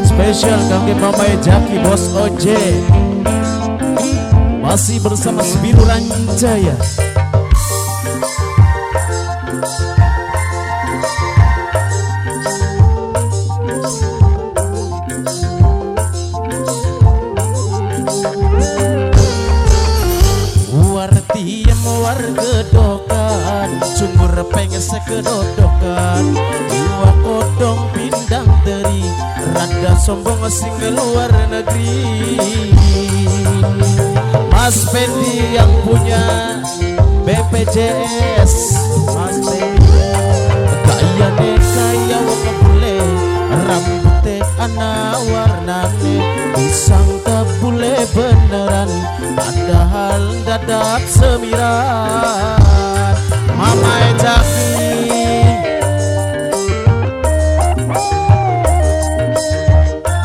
Spesial kangge Mama Jaki Bos Oje, masih bersama Sebiru Ranjaya. Wartiem warga dokan, sumur pengen sekedodokan, dua kodong pindang teri, rada sombong sing luar negeri. Mas Pendi yang punya BPJS, Mas Pendi kayane kaya wong bule, rambutnya ana warnane, disangka bule beneran, padahal dadak semiran. Mama Jaki,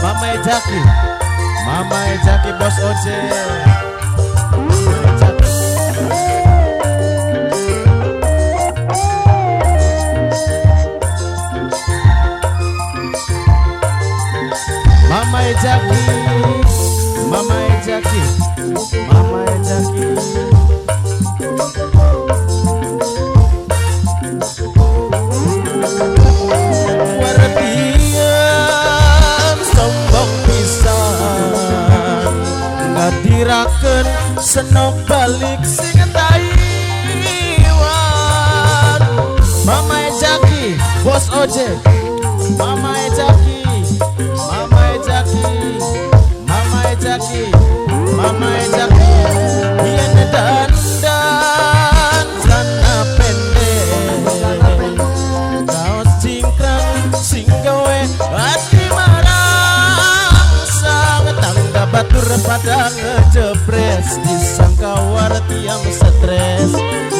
Mama Jaki, Mama Jaki Bos Oje. Mama Jaki, Mama Jaki, Mama Jaki. Wartian sombong pisan, ngadirakeun senok balik sing Taiwan. Mama Jaki, Bos Oje, Mama Jaki. Mama Jaki, Mama Jaki, yen dandan celana pendek, kaos cingkrang sing gawe hati marangsang, tangga batur pada ngejebres, disangka wartiam stres,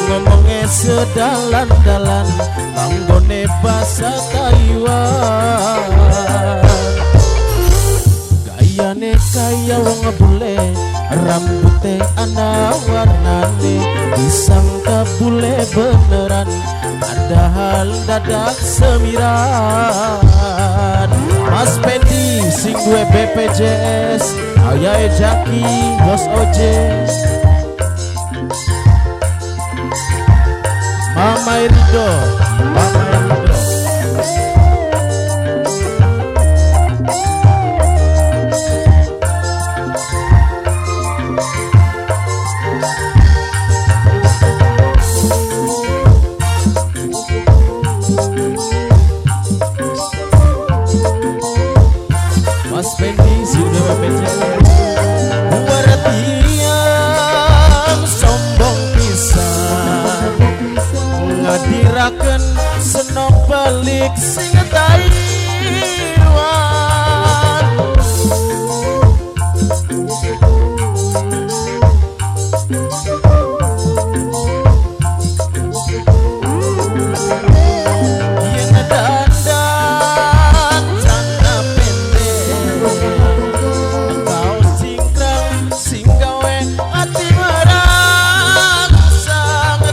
ngomongnya sedalan-dalan, anggone basa Taiwan. Gayane kaya wong bule, rambutnya ana warnane, disangka bule beneran, padahal dadak semiran. Mas Pendi sing duwe BPJS, Ayahe Jaki Bos Oje. Mama Rido, Mama Rido. Mas Pendi sudah BPJS, wartian sombong pisan, ngadirakeun senok balik sing Taiwan. Yen dandan celana pendek, kaos cingkrang sing gawe ati merangsang,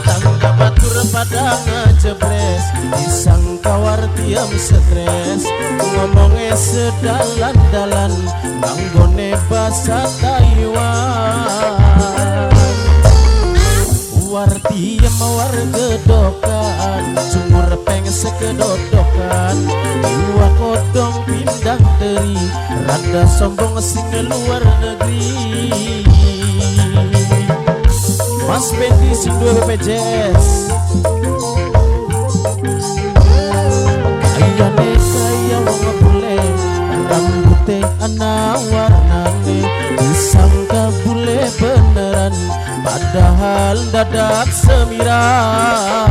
tangga batur pada ngejebres, disangka wartiam stres, ngomongnya sedalan-dalan, anggone basa Taiwan. Wartiam warga dokan, sumur pengen sekedodokan, dua kodong pindang teri, rada sombong sing luar negeri. Mas Pendi sing duwe BPJS, kayane kaya wong bule, rambutnya ana warnane, disangka bule beneran, padahal dadak semiran.